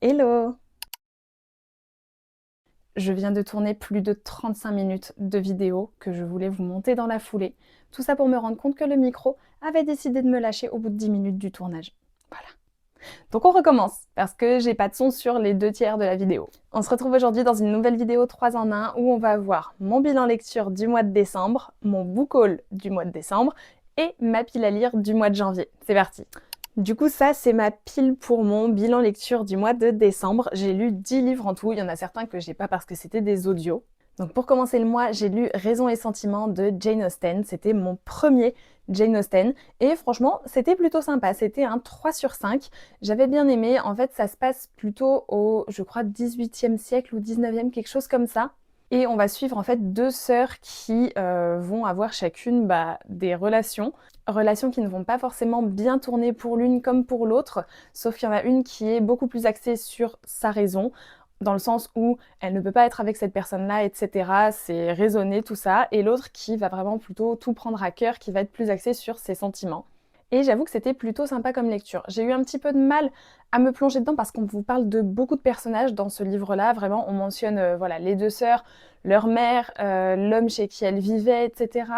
Hello! Je viens de tourner plus de 35 minutes de vidéo que je voulais vous monter dans la foulée. Tout ça pour me rendre compte que le micro avait décidé de me lâcher au bout de 10 minutes du tournage. Voilà. Donc on recommence, parce que j'ai pas de son sur les 2 tiers de la vidéo. On se retrouve aujourd'hui dans une nouvelle vidéo 3 en 1 où on va voir mon bilan lecture du mois de décembre, mon book haul du mois de décembre et ma pile à lire du mois de janvier. C'est parti! Du coup, ça, c'est ma pile pour mon bilan lecture du mois de décembre. J'ai lu 10 livres en tout. Il y en a certains que j'ai pas parce que c'était des audios. Donc pour commencer le mois, j'ai lu Raison et Sentiment de Jane Austen. C'était mon premier Jane Austen. Et franchement, c'était plutôt sympa. C'était un 3 sur 5. J'avais bien aimé. En fait, ça se passe plutôt au, je crois, 18e siècle ou 19e, quelque chose comme ça. Et on va suivre en fait 2 sœurs qui vont avoir chacune des relations qui ne vont pas forcément bien tourner pour l'une comme pour l'autre, sauf qu'il y en a une qui est beaucoup plus axée sur sa raison, dans le sens où elle ne peut pas être avec cette personne-là, etc. C'est raisonné tout ça, et l'autre qui va vraiment plutôt tout prendre à cœur, qui va être plus axée sur ses sentiments. Et j'avoue que c'était plutôt sympa comme lecture. J'ai eu un petit peu de mal à me plonger dedans parce qu'on vous parle de beaucoup de personnages dans ce livre-là. Vraiment, on mentionne voilà, les 2 sœurs, leur mère, l'homme chez qui elles vivaient, etc.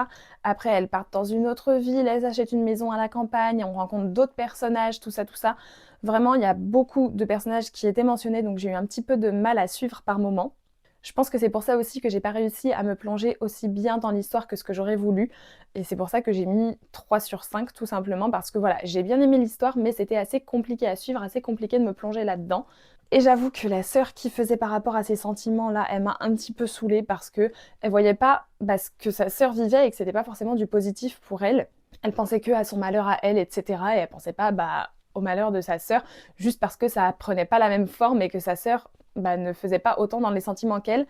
Après, elles partent dans une autre ville, elles achètent une maison à la campagne, on rencontre d'autres personnages, tout ça, tout ça. Vraiment, il y a beaucoup de personnages qui étaient mentionnés, donc j'ai eu un petit peu de mal à suivre par moment. Je pense que c'est pour ça aussi que j'ai pas réussi à me plonger aussi bien dans l'histoire que ce que j'aurais voulu. Et c'est pour ça que j'ai mis 3 sur 5 tout simplement parce que voilà, j'ai bien aimé l'histoire mais c'était assez compliqué à suivre, assez compliqué de me plonger là-dedans. Et j'avoue que la sœur qui faisait par rapport à ses sentiments là, elle m'a un petit peu saoulée parce que elle voyait pas ce que sa sœur vivait et que c'était pas forcément du positif pour elle. Elle pensait que à son malheur à elle, etc. Et elle pensait pas au malheur de sa sœur juste parce que ça prenait pas la même forme et que sa sœur ne faisait pas autant dans les sentiments qu'elle.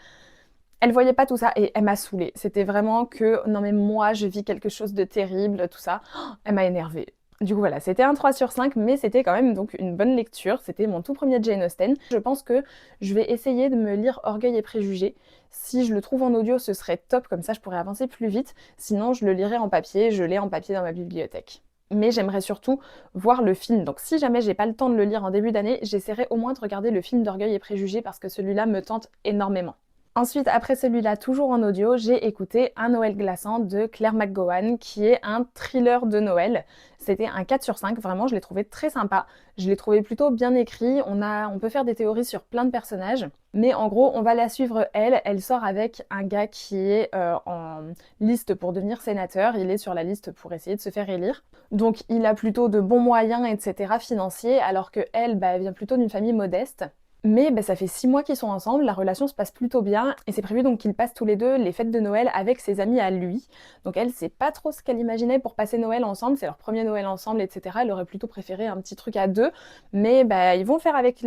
Elle voyait pas tout ça et elle m'a saoulée. C'était vraiment que non mais moi je vis quelque chose de terrible, tout ça. Oh, elle m'a énervée. Du coup voilà, c'était un 3 sur 5, mais c'était quand même donc une bonne lecture. C'était mon tout premier Jane Austen. Je pense que je vais essayer de me lire Orgueil et Préjugés. Si je le trouve en audio, ce serait top, comme ça je pourrais avancer plus vite. Sinon, je le lirai en papier, je l'ai en papier dans ma bibliothèque. Mais j'aimerais surtout voir le film. Donc si jamais j'ai pas le temps de le lire en début d'année, j'essaierai au moins de regarder le film d'Orgueil et Préjugés parce que celui-là me tente énormément. Ensuite, après celui-là, toujours en audio, j'ai écouté Un Noël glaçant de Claire McGowan, qui est un thriller de Noël. C'était un 4 sur 5, vraiment, je l'ai trouvé très sympa. Je l'ai trouvé plutôt bien écrit, on peut faire des théories sur plein de personnages, mais en gros, on va la suivre elle sort avec un gars qui est en liste pour devenir sénateur, il est sur la liste pour essayer de se faire élire. Donc il a plutôt de bons moyens, etc. financiers, alors que elle vient plutôt d'une famille modeste. Mais ça fait 6 mois qu'ils sont ensemble, la relation se passe plutôt bien et c'est prévu donc qu'ils passent tous les deux les fêtes de Noël avec ses amis à lui. Donc elle sait pas trop ce qu'elle imaginait pour passer Noël ensemble, c'est leur premier Noël ensemble, etc. Elle aurait plutôt préféré un petit truc à deux, mais ils vont faire avec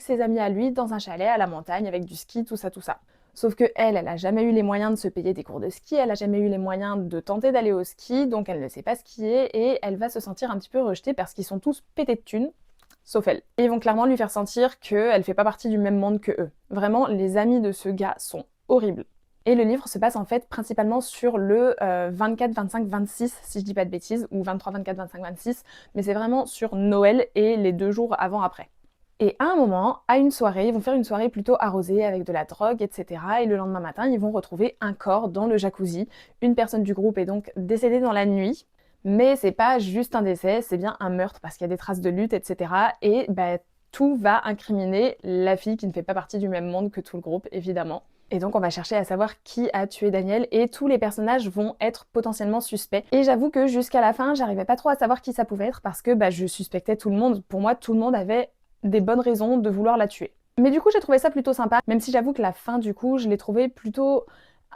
ses amis à lui dans un chalet à la montagne avec du ski, tout ça, tout ça. Sauf que elle a jamais eu les moyens de se payer des cours de ski, elle a jamais eu les moyens de tenter d'aller au ski, donc elle ne sait pas skier et elle va se sentir un petit peu rejetée parce qu'ils sont tous pétés de thunes sauf elle. Et ils vont clairement lui faire sentir qu'elle fait pas partie du même monde que eux. Vraiment, les amis de ce gars sont horribles. Et le livre se passe en fait principalement sur le 24, 25, 26, si je dis pas de bêtises, ou 23, 24, 25, 26, mais c'est vraiment sur Noël et les 2 jours avant-après. Et à un moment, à une soirée, ils vont faire une soirée plutôt arrosée avec de la drogue, etc. Et le lendemain matin, ils vont retrouver un corps dans le jacuzzi. Une personne du groupe est donc décédée dans la nuit. Mais c'est pas juste un décès, c'est bien un meurtre parce qu'il y a des traces de lutte, etc. Et tout va incriminer la fille qui ne fait pas partie du même monde que tout le groupe, évidemment. Et donc on va chercher à savoir qui a tué Daniel et tous les personnages vont être potentiellement suspects. Et j'avoue que jusqu'à la fin, j'arrivais pas trop à savoir qui ça pouvait être parce que je suspectais tout le monde. Pour moi, tout le monde avait des bonnes raisons de vouloir la tuer. Mais du coup, j'ai trouvé ça plutôt sympa, même si j'avoue que la fin, du coup, je l'ai trouvé plutôt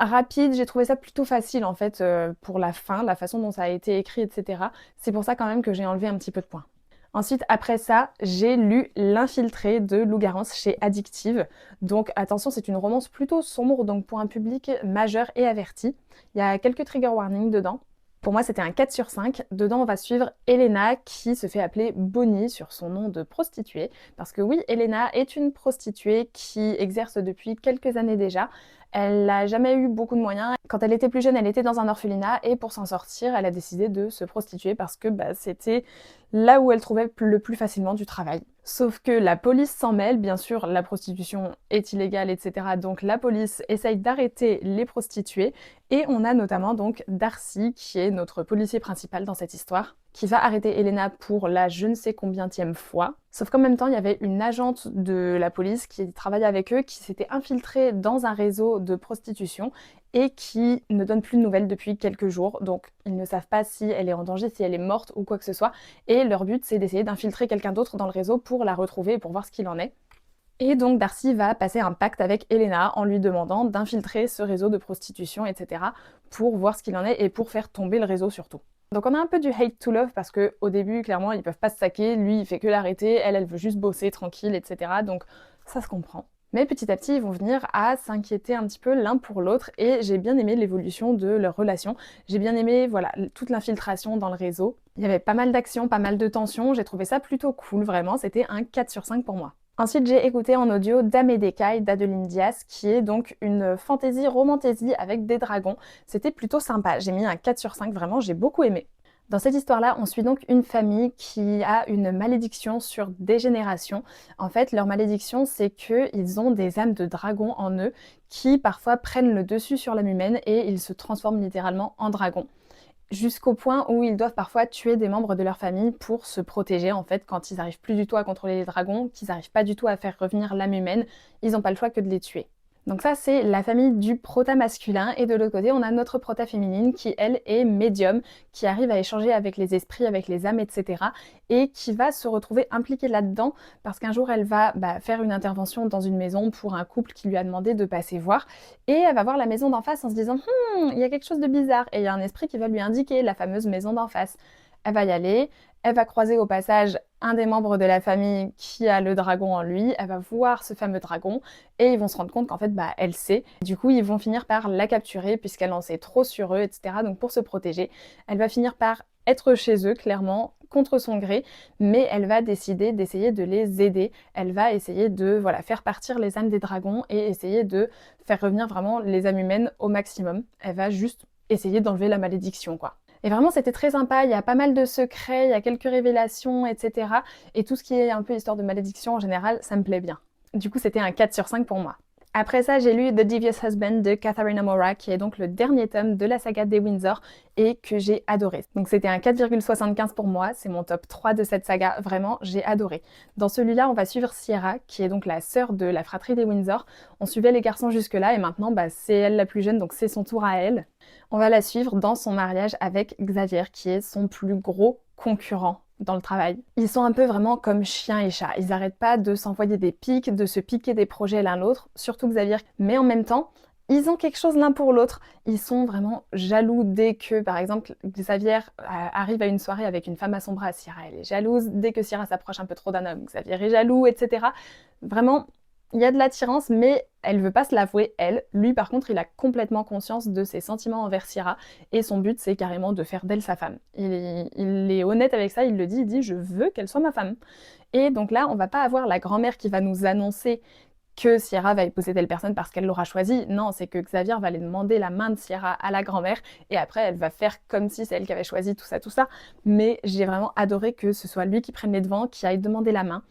rapide, j'ai trouvé ça plutôt facile en fait pour la fin, la façon dont ça a été écrit, etc. C'est pour ça quand même que j'ai enlevé un petit peu de points. Ensuite, après ça, j'ai lu L'Infiltré de Lou Garance chez Addictive. Donc attention, c'est une romance plutôt sombre, donc pour un public majeur et averti. Il y a quelques trigger warnings dedans. Pour moi, c'était un 4 sur 5. Dedans, on va suivre Elena qui se fait appeler Bonnie sur son nom de prostituée. Parce que oui, Elena est une prostituée qui exerce depuis quelques années déjà. Elle n'a jamais eu beaucoup de moyens. Quand elle était plus jeune, elle était dans un orphelinat et pour s'en sortir, elle a décidé de se prostituer parce que c'était là où elle trouvait le plus facilement du travail. Sauf que la police s'en mêle, bien sûr, la prostitution est illégale, etc. Donc la police essaye d'arrêter les prostituées. Et on a notamment donc Darcy, qui est notre policier principal dans cette histoire, qui va arrêter Elena pour la je ne sais combienième fois. Sauf qu'en même temps, il y avait une agente de la police qui travaillait avec eux, qui s'était infiltrée dans un réseau de prostitution et qui ne donne plus de nouvelles depuis quelques jours. Donc ils ne savent pas si elle est en danger, si elle est morte ou quoi que ce soit. Et leur but, c'est d'essayer d'infiltrer quelqu'un d'autre dans le réseau pour la retrouver et pour voir ce qu'il en est. Et donc Darcy va passer un pacte avec Elena en lui demandant d'infiltrer ce réseau de prostitution, etc. pour voir ce qu'il en est et pour faire tomber le réseau surtout. Donc on a un peu du hate to love parce qu'au début, clairement, ils peuvent pas se saquer, lui il fait que l'arrêter, elle veut juste bosser tranquille, etc. Donc ça se comprend. Mais petit à petit, ils vont venir à s'inquiéter un petit peu l'un pour l'autre et j'ai bien aimé l'évolution de leur relation. J'ai bien aimé voilà, toute l'infiltration dans le réseau. Il y avait pas mal d'actions, pas mal de tensions, j'ai trouvé ça plutôt cool vraiment, c'était un 4 sur 5 pour moi. Ensuite, j'ai écouté en audio Dame et d'écailles d'Adeline Diaz, qui est donc une fantasy romantasy avec des dragons. C'était plutôt sympa, j'ai mis un 4 sur 5, vraiment, j'ai beaucoup aimé. Dans cette histoire-là, on suit donc une famille qui a une malédiction sur des générations. En fait, leur malédiction, c'est qu'ils ont des âmes de dragon en eux qui parfois prennent le dessus sur l'âme humaine et ils se transforment littéralement en dragon. Jusqu'au point où ils doivent parfois tuer des membres de leur famille pour se protéger en fait quand ils n'arrivent plus du tout à contrôler les dragons, qu'ils n'arrivent pas du tout à faire revenir l'âme humaine, ils n'ont pas le choix que de les tuer. Donc ça c'est la famille du prota masculin et de l'autre côté on a notre prota féminine qui elle est médium, qui arrive à échanger avec les esprits, avec les âmes, etc. et qui va se retrouver impliquée là-dedans parce qu'un jour elle va faire une intervention dans une maison pour un couple qui lui a demandé de passer voir et elle va voir la maison d'en face en se disant il y a quelque chose de bizarre et il y a un esprit qui va lui indiquer la fameuse maison d'en face. Elle va y aller, elle va croiser au passage un des membres de la famille qui a le dragon en lui, elle va voir ce fameux dragon et ils vont se rendre compte qu'en fait elle sait. Du coup ils vont finir par la capturer puisqu'elle en sait trop sur eux, etc. Donc pour se protéger, elle va finir par être chez eux clairement contre son gré, mais elle va décider d'essayer de les aider. Elle va essayer de faire partir les âmes des dragons et essayer de faire revenir vraiment les âmes humaines au maximum. Elle va juste essayer d'enlever la malédiction quoi. Et vraiment, c'était très sympa, il y a pas mal de secrets, il y a quelques révélations, etc. Et tout ce qui est un peu histoire de malédiction en général, ça me plaît bien. Du coup, c'était un 4 sur 5 pour moi. Après ça, j'ai lu The Devious Husband de Katharine Amora, qui est donc le dernier tome de la saga des Windsor et que j'ai adoré. Donc c'était un 4,75 pour moi, c'est mon top 3 de cette saga, vraiment j'ai adoré. Dans celui-là, on va suivre Sierra, qui est donc la sœur de la fratrie des Windsor. On suivait les garçons jusque-là et maintenant c'est elle la plus jeune, donc c'est son tour à elle. On va la suivre dans son mariage avec Xavier, qui est son plus gros concurrent dans le travail. Ils sont un peu vraiment comme chien et chat. Ils n'arrêtent pas de s'envoyer des pics, de se piquer des projets l'un l'autre, surtout Xavier. Mais en même temps, ils ont quelque chose l'un pour l'autre. Ils sont vraiment jaloux dès que, par exemple, Xavier arrive à une soirée avec une femme à son bras. Sierra, elle est jalouse. Dès que Sierra s'approche un peu trop d'un homme, Xavier est jaloux, etc. Vraiment, il y a de l'attirance, mais elle veut pas se l'avouer, elle. Lui, par contre, il a complètement conscience de ses sentiments envers Sierra, et son but, c'est carrément de faire d'elle sa femme. Il est honnête avec ça, il le dit, il dit « je veux qu'elle soit ma femme ». Et donc là, on va pas avoir la grand-mère qui va nous annoncer que Sierra va épouser telle personne parce qu'elle l'aura choisi. Non, c'est que Xavier va aller demander la main de Sierra à la grand-mère, et après, elle va faire comme si c'est elle qui avait choisi tout ça, tout ça. Mais j'ai vraiment adoré que ce soit lui qui prenne les devants, qui aille demander la main.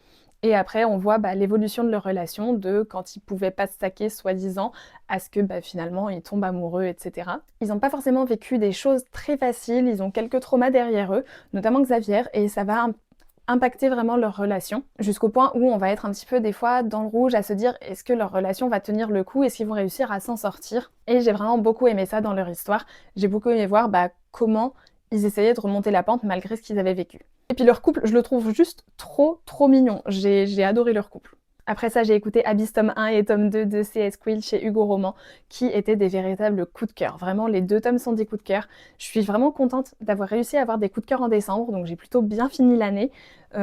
Et après, on voit l'évolution de leur relation, de quand ils pouvaient pas se saquer, soi-disant, à ce que finalement ils tombent amoureux, etc. Ils n'ont pas forcément vécu des choses très faciles, ils ont quelques traumas derrière eux, notamment Xavier, et ça va impacter vraiment leur relation, jusqu'au point où on va être un petit peu des fois dans le rouge à se dire est-ce que leur relation va tenir le coup, est-ce qu'ils vont réussir à s'en sortir. Et j'ai vraiment beaucoup aimé ça dans leur histoire, j'ai beaucoup aimé voir comment ils essayaient de remonter la pente malgré ce qu'ils avaient vécu. Et puis leur couple, je le trouve juste trop mignon. J'ai adoré leur couple. Après ça, j'ai écouté Abyss tome 1 et tome 2 de C.S. Quill chez Hugo Roman, qui étaient des véritables coups de cœur. Vraiment, les deux tomes sont des coups de cœur. Je suis vraiment contente d'avoir réussi à avoir des coups de cœur en décembre, donc j'ai plutôt bien fini l'année.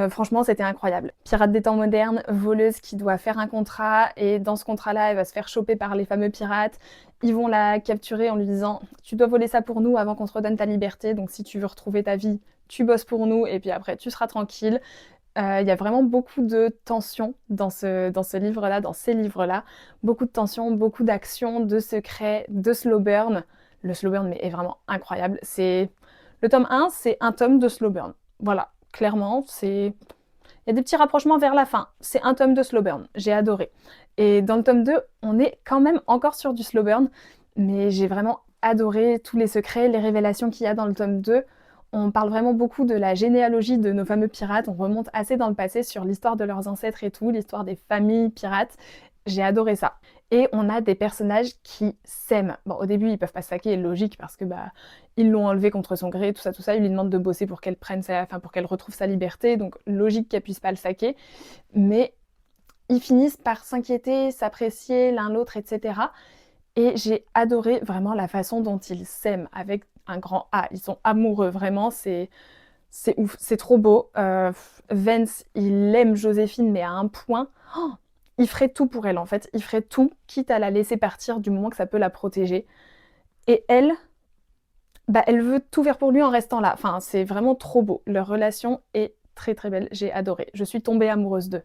Franchement, c'était incroyable. Pirate des temps modernes, voleuse qui doit faire un contrat, et dans ce contrat-là, elle va se faire choper par les fameux pirates. Ils vont la capturer en lui disant « tu dois voler ça pour nous avant qu'on te redonne ta liberté, donc si tu veux retrouver ta vie, tu bosses pour nous, et puis après, tu seras tranquille ». Il y a vraiment beaucoup de tensions dans ce livre-là, dans ces livres-là. Beaucoup de tensions, beaucoup d'actions, de secrets, de slow burn. Le slow burn est vraiment incroyable. Le tome 1, c'est un tome de slow burn. Voilà, clairement, Il y a des petits rapprochements vers la fin. C'est un tome de slow burn, j'ai adoré. Et dans le tome 2, on est quand même encore sur du slow burn, mais j'ai vraiment adoré tous les secrets, les révélations qu'il y a dans le tome 2. On parle vraiment beaucoup de la généalogie de nos fameux pirates, on remonte assez dans le passé sur l'histoire de leurs ancêtres et tout, l'histoire des familles pirates. J'ai adoré ça. Et on a des personnages qui s'aiment. Bon, au début, ils peuvent pas se saquer, logique, parce que ils l'ont enlevé contre son gré, tout ça. Ils lui demandent de bosser pour qu'elle pour qu'elle retrouve sa liberté, donc logique qu'elle puisse pas le saquer. Mais ils finissent par s'inquiéter, s'apprécier l'un l'autre, etc. Et j'ai adoré vraiment la façon dont ils s'aiment, avec un grand A. Ils sont amoureux, vraiment, c'est ouf, c'est trop beau. Vance, il aime Joséphine, mais à un point... Oh, il ferait tout pour elle, en fait. Il ferait tout, quitte à la laisser partir du moment que ça peut la protéger. Et elle, elle veut tout faire pour lui en restant là. Enfin, c'est vraiment trop beau. Leur relation est très très belle. J'ai adoré. Je suis tombée amoureuse d'eux.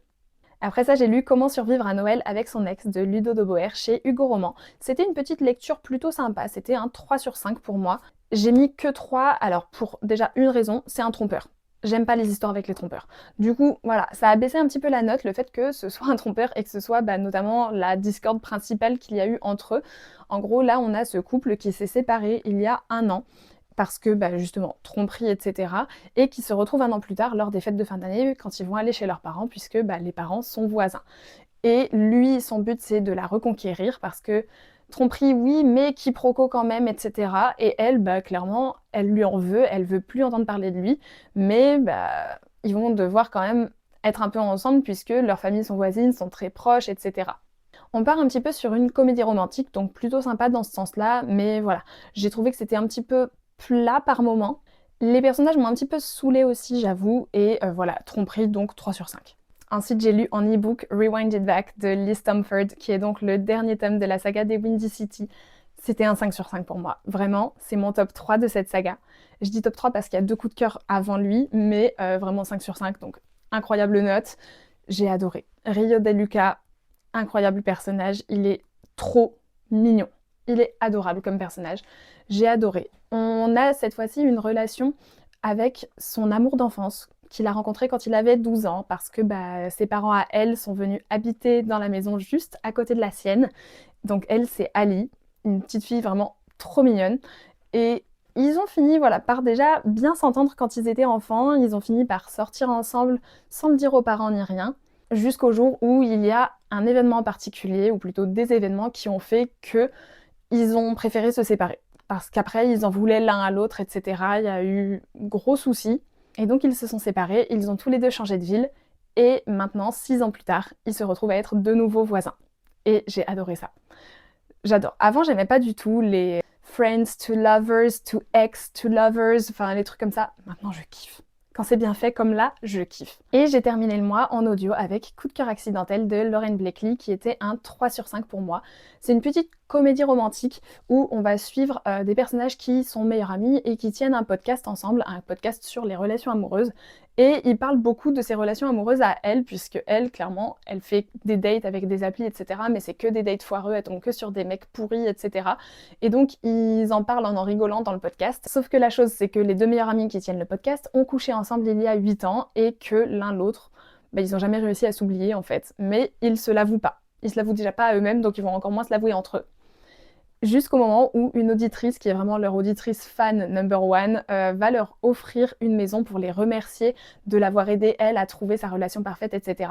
Après ça, j'ai lu Comment survivre à Noël avec son ex de Ludo de Boer chez Hugo Roman. C'était une petite lecture plutôt sympa. C'était un 3 sur 5 pour moi. J'ai mis que 3, alors pour déjà une raison, c'est un trompeur. J'aime pas les histoires avec les trompeurs. Du coup, voilà, ça a baissé un petit peu la note, le fait que ce soit un trompeur et que ce soit notamment la discorde principale qu'il y a eu entre eux. En gros, là, on a ce couple qui s'est séparé il y a 1 an parce que justement, tromperie, etc. Et qui se retrouvent 1 an plus tard lors des fêtes de fin d'année quand ils vont aller chez leurs parents puisque les parents sont voisins. Et lui, son but, c'est de la reconquérir parce que tromperie, oui, mais quiproquo quand même, etc. Et elle, clairement, elle lui en veut, elle veut plus entendre parler de lui, mais ils vont devoir quand même être un peu ensemble puisque leurs familles sont voisines, sont très proches, etc. On part un petit peu sur une comédie romantique, donc plutôt sympa dans ce sens-là, mais voilà, j'ai trouvé que c'était un petit peu plat par moment. Les personnages m'ont un petit peu saoulée aussi, j'avoue, et voilà, tromperie, donc 3 sur 5. Ensuite, j'ai lu en e-book Rewind It Back de Lee Stamford, qui est donc le dernier tome de la saga des Windy City. C'était un 5 sur 5 pour moi. Vraiment, c'est mon top 3 de cette saga. Je dis top 3 parce qu'il y a 2 coups de cœur avant lui, mais vraiment 5 sur 5, donc incroyable note. J'ai adoré. Rio De Luca, incroyable personnage. Il est trop mignon. Il est adorable comme personnage. J'ai adoré. On a cette fois-ci une relation avec son amour d'enfance, qu'il a rencontré quand il avait 12 ans, parce que ses parents à elle sont venus habiter dans la maison juste à côté de la sienne. Donc elle, c'est Ali, une petite fille vraiment trop mignonne. Et ils ont fini par déjà bien s'entendre quand ils étaient enfants. Ils ont fini par sortir ensemble sans le dire aux parents ni rien, jusqu'au jour où il y a un événement en particulier, ou plutôt des événements qui ont fait que ils ont préféré se séparer. Parce qu'après, ils en voulaient l'un à l'autre, etc. Il y a eu gros soucis. Et donc ils se sont séparés, ils ont tous les 2 changé de ville, et maintenant, 6 ans plus tard, ils se retrouvent à être de nouveau voisins. Et j'ai adoré ça. J'adore. Avant, j'aimais pas du tout les friends to lovers, to ex to lovers, enfin les trucs comme ça. Maintenant, je kiffe. Quand c'est bien fait comme là, je kiffe. Et j'ai terminé le mois en audio avec Coup de cœur accidentel de Lauren Blakely, qui était un 3 sur 5 pour moi. C'est une petite comédie romantique où on va suivre des personnages qui sont meilleurs amis et qui tiennent un podcast ensemble, un podcast sur les relations amoureuses. Et ils parlent beaucoup de ses relations amoureuses à elle, puisque elle, clairement, elle fait des dates avec des applis, etc. Mais c'est que des dates foireux, elle tombe que sur des mecs pourris, etc. Et donc, ils en parlent en rigolant dans le podcast. Sauf que la chose, c'est que les 2 meilleurs amis qui tiennent le podcast ont couché ensemble il y a 8 ans et que l'un l'autre, ils n'ont jamais réussi à s'oublier, en fait. Mais ils se l'avouent pas. Ils se l'avouent déjà pas à eux-mêmes, donc ils vont encore moins se l'avouer entre eux. Jusqu'au moment où une auditrice, qui est vraiment leur auditrice fan number one, va leur offrir une maison pour les remercier de l'avoir aidé, elle, à trouver sa relation parfaite, etc.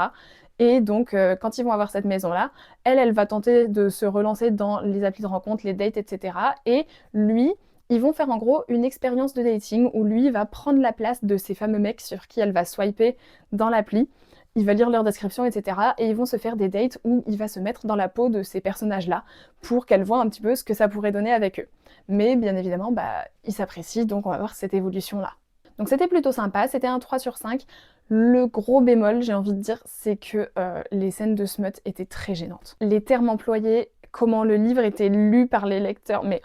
Et donc, quand ils vont avoir cette maison-là, elle va tenter de se relancer dans les applis de rencontre, les dates, etc. Et lui, ils vont faire en gros une expérience de dating où lui va prendre la place de ces fameux mecs sur qui elle va swiper dans l'appli. Il va lire leur description, etc. Et ils vont se faire des dates où il va se mettre dans la peau de ces personnages-là pour qu'elle voit un petit peu ce que ça pourrait donner avec eux. Mais bien évidemment, ils s'apprécient, donc on va voir cette évolution-là. Donc c'était plutôt sympa, c'était un 3 sur 5. Le gros bémol, j'ai envie de dire, c'est que les scènes de smut étaient très gênantes. Les termes employés, comment le livre était lu par les lecteurs, mais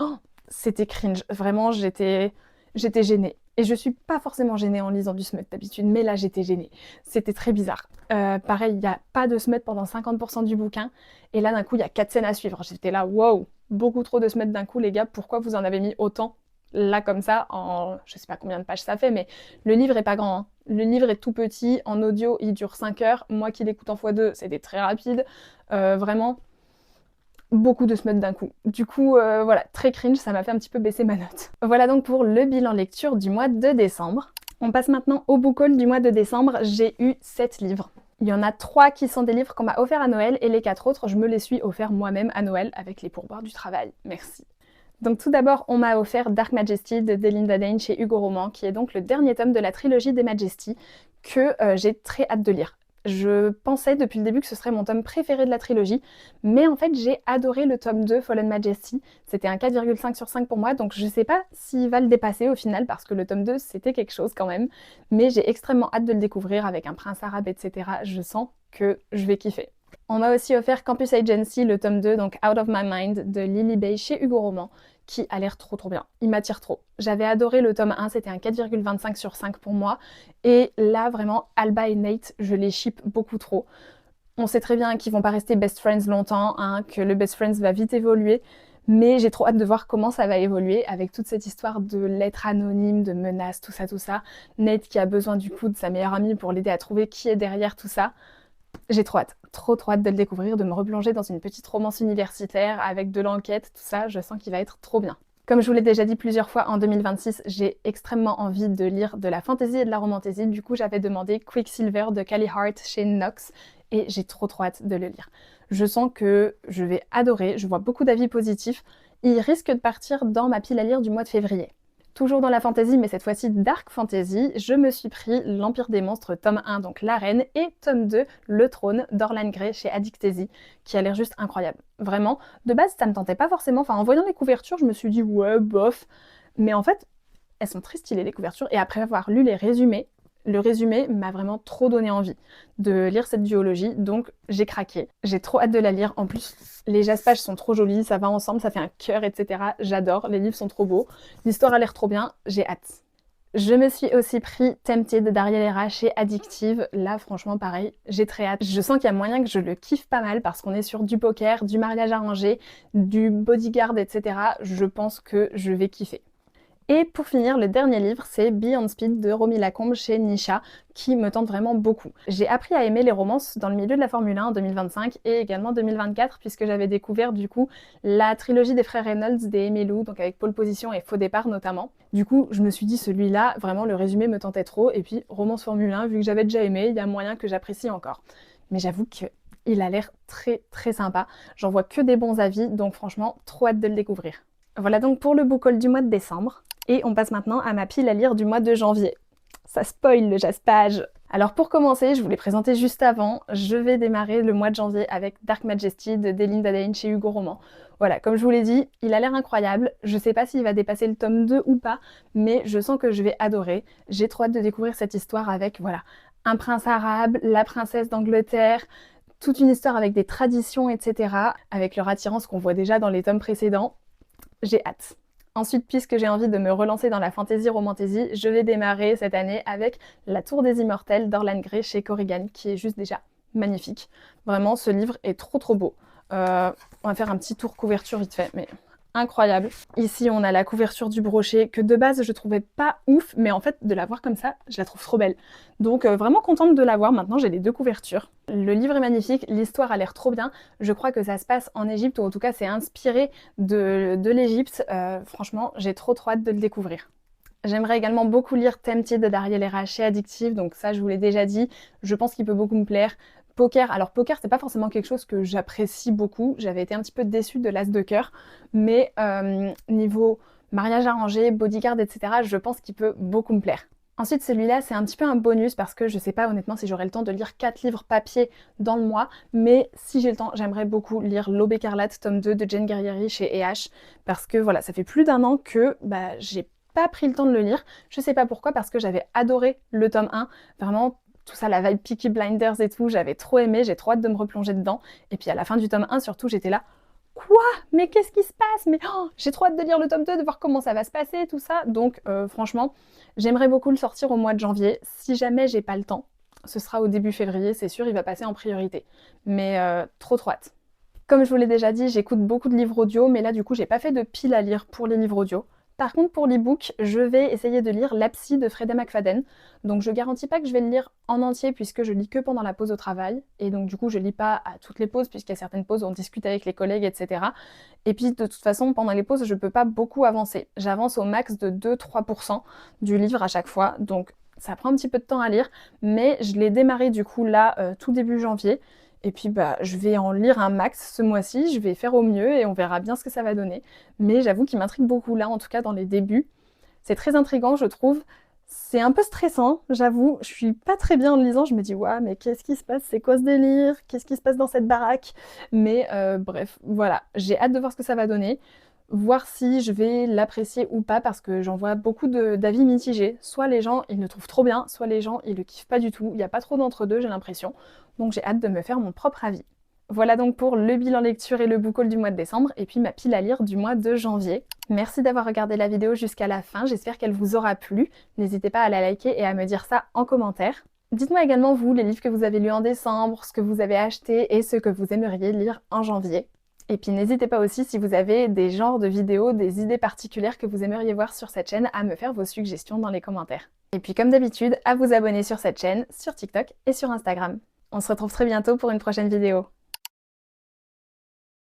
c'était cringe. Vraiment, j'étais gênée. Et je suis pas forcément gênée en lisant du smut d'habitude, mais là j'étais gênée. C'était très bizarre. Pareil, il n'y a pas de smut pendant 50% du bouquin, et là d'un coup il y a 4 scènes à suivre. J'étais là, wow, beaucoup trop de smut d'un coup les gars, pourquoi vous en avez mis autant? là comme ça, en je sais pas combien de pages ça fait, mais le livre est pas grand, hein. Le livre est tout petit, en audio il dure 5 heures, moi qui l'écoute en x2, c'était très rapide, vraiment beaucoup de smut d'un coup. Du coup, voilà, très cringe, ça m'a fait un petit peu baisser ma note. Voilà donc pour le bilan lecture du mois de décembre. On passe maintenant au book haul du mois de décembre. J'ai eu 7 livres. Il y en a 3 qui sont des livres qu'on m'a offerts à Noël et les 4 autres, je me les suis offerts moi-même à Noël avec les pourboires du travail. Merci. Donc tout d'abord, on m'a offert Dark Majesty de Delinda Dane chez Hugo Roman, qui est donc le dernier tome de la trilogie des Majesty que j'ai très hâte de lire. Je pensais depuis le début que ce serait mon tome préféré de la trilogie, mais en fait j'ai adoré le tome 2, Fallen Majesty. C'était un 4,5 sur 5 pour moi, donc je sais pas s'il va le dépasser au final, parce que le tome 2 c'était quelque chose quand même, mais j'ai extrêmement hâte de le découvrir avec un prince arabe, etc. Je sens que je vais kiffer. On m'a aussi offert Campus Agency, le tome 2, donc Out of My Mind, de Lily Bay chez Hugo Roman, qui a l'air trop bien. Il m'attire trop. J'avais adoré le tome 1, c'était un 4,25 sur 5 pour moi. Et là, vraiment, Alba et Nate, je les ship beaucoup trop. On sait très bien qu'ils vont pas rester best friends longtemps, hein, que le best friends va vite évoluer. Mais j'ai trop hâte de voir comment ça va évoluer avec toute cette histoire de lettres anonymes, de menaces, tout ça, tout ça. Nate qui a besoin du coup de sa meilleure amie pour l'aider à trouver qui est derrière tout ça. J'ai trop hâte de le découvrir, de me replonger dans une petite romance universitaire avec de l'enquête, tout ça, je sens qu'il va être trop bien. Comme je vous l'ai déjà dit plusieurs fois, en 2026, j'ai extrêmement envie de lire de la fantasy et de la romantasy, du coup j'avais demandé Quicksilver de Callie Hart chez Nox, et j'ai trop hâte de le lire. Je sens que je vais adorer, je vois beaucoup d'avis positifs, il risque de partir dans ma pile à lire du mois de février. Toujours dans la fantasy, mais cette fois-ci dark fantasy, je me suis pris L'Empire des monstres, tome 1, donc l'arène, et tome 2, Le trône, d'Orlan Grey chez Addictesy, qui a l'air juste incroyable. Vraiment, de base, ça me tentait pas forcément, enfin en voyant les couvertures, je me suis dit ouais, bof, mais en fait, elles sont très stylées les couvertures, et après avoir lu les résumés, le résumé m'a vraiment trop donné envie de lire cette duologie, donc j'ai craqué. J'ai trop hâte de la lire. En plus, les jaspages sont trop jolis, ça va ensemble, ça fait un cœur, etc. J'adore, les livres sont trop beaux. L'histoire a l'air trop bien, j'ai hâte. Je me suis aussi pris Tempted d'Ariel Hera chez Addictive. Là, franchement, pareil, j'ai très hâte. Je sens qu'il y a moyen que je le kiffe pas mal parce qu'on est sur du poker, du mariage arrangé, du bodyguard, etc. Je pense que je vais kiffer. Et pour finir, le dernier livre, c'est Beyond Speed de Romy Lacombe chez Nisha, qui me tente vraiment beaucoup. J'ai appris à aimer les romances dans le milieu de la Formule 1 en 2025 et également 2024, puisque j'avais découvert du coup la trilogie des frères Reynolds, des Aimé Lou, donc avec Pole Position et Faux Départ notamment. Du coup, je me suis dit celui-là, vraiment le résumé me tentait trop, et puis romance Formule 1, vu que j'avais déjà aimé, il y a moyen que j'apprécie encore. Mais j'avoue qu'il a l'air très sympa, j'en vois que des bons avis, donc franchement, trop hâte de le découvrir. Voilà donc pour le book haul du mois de décembre. Et on passe maintenant à ma pile à lire du mois de janvier. Ça spoil le jaspage. Alors pour commencer, je vous l'ai présenté juste avant, je vais démarrer le mois de janvier avec Dark Majesty de Delinda Dane chez Hugo Roman. Voilà, comme je vous l'ai dit, il a l'air incroyable. Je sais pas s'il va dépasser le tome 2 ou pas, mais je sens que je vais adorer. J'ai trop hâte de découvrir cette histoire avec, voilà, un prince arabe, la princesse d'Angleterre, toute une histoire avec des traditions, etc. Avec leur attirance qu'on voit déjà dans les tomes précédents. J'ai hâte. Ensuite, puisque j'ai envie de me relancer dans la fantasy romantasy, je vais démarrer cette année avec La Tour des Immortels d'Orlan Grey chez Corrigan, qui est juste déjà magnifique. Vraiment, ce livre est trop beau. On va faire un petit tour couverture vite fait, mais incroyable. Ici, on a la couverture du brochet que de base, je trouvais pas ouf, mais en fait, de la voir comme ça, je la trouve trop belle. Donc vraiment contente de la voir. Maintenant, j'ai les deux couvertures. Le livre est magnifique, l'histoire a l'air trop bien. Je crois que ça se passe en Égypte, ou en tout cas, c'est inspiré de l'Égypte. Franchement, j'ai trop hâte de le découvrir. J'aimerais également beaucoup lire Tempted d'Ariel Hera chez Addictive, donc ça, je vous l'ai déjà dit. Je pense qu'il peut beaucoup me plaire. Poker, alors poker c'est pas forcément quelque chose que j'apprécie beaucoup, j'avais été un petit peu déçue de l'As de cœur, mais niveau mariage arrangé, bodyguard, etc., je pense qu'il peut beaucoup me plaire. Ensuite celui-là c'est un petit peu un bonus parce que je sais pas honnêtement si j'aurai le temps de lire 4 livres papier dans le mois, mais si j'ai le temps j'aimerais beaucoup lire L'Aube écarlate tome 2 de Jane Guerrieri chez EH, parce que voilà, ça fait plus d'1 an que j'ai pas pris le temps de le lire, je sais pas pourquoi, parce que j'avais adoré le tome 1, vraiment tout ça, la vibe Peaky Blinders et tout, j'avais trop aimé, j'ai trop hâte de me replonger dedans. Et puis à la fin du tome 1 surtout, j'étais là, quoi? Mais qu'est-ce qui se passe? Mais j'ai trop hâte de lire le tome 2, de voir comment ça va se passer, tout ça. Donc franchement, j'aimerais beaucoup le sortir au mois de janvier. Si jamais j'ai pas le temps, ce sera au début février, c'est sûr, il va passer en priorité. Mais trop hâte. Comme je vous l'ai déjà dit, j'écoute beaucoup de livres audio, mais là du coup, j'ai pas fait de pile à lire pour les livres audio. Par contre, pour l'e-book, je vais essayer de lire La Psy de Freida McFadden. Donc je garantis pas que je vais le lire en entier puisque je lis que pendant la pause au travail. Et donc du coup, je lis pas à toutes les pauses puisqu'il y a certaines pauses où on discute avec les collègues, etc. Et puis de toute façon, pendant les pauses, je peux pas beaucoup avancer. J'avance au max de 2-3% du livre à chaque fois. Donc ça prend un petit peu de temps à lire, mais je l'ai démarré du coup là, tout début janvier. Et puis bah, je vais en lire un max ce mois-ci, je vais faire au mieux et on verra bien ce que ça va donner. Mais j'avoue qu'il m'intrigue beaucoup là, en tout cas dans les débuts. C'est très intriguant, je trouve. C'est un peu stressant, j'avoue. Je suis pas très bien en le lisant. Je me dis, ouais, mais qu'est-ce qui se passe? C'est quoi ce délire? Qu'est-ce qui se passe dans cette baraque? Mais bref, voilà. J'ai hâte de voir ce que ça va donner. Voir si je vais l'apprécier ou pas, parce que j'en vois beaucoup d'avis mitigés. Soit les gens, ils le trouvent trop bien, soit les gens, ils le kiffent pas du tout. Il n'y a pas trop d'entre-deux, j'ai l'impression. Donc j'ai hâte de me faire mon propre avis. Voilà donc pour le bilan lecture et le book haul du mois de décembre, et puis ma pile à lire du mois de janvier. Merci d'avoir regardé la vidéo jusqu'à la fin, j'espère qu'elle vous aura plu. N'hésitez pas à la liker et à me dire ça en commentaire. Dites-moi également vous, les livres que vous avez lus en décembre, ce que vous avez acheté et ce que vous aimeriez lire en janvier. Et puis n'hésitez pas aussi, si vous avez des genres de vidéos, des idées particulières que vous aimeriez voir sur cette chaîne, à me faire vos suggestions dans les commentaires. Et puis comme d'habitude, à vous abonner sur cette chaîne, sur TikTok et sur Instagram. On se retrouve très bientôt pour une prochaine vidéo.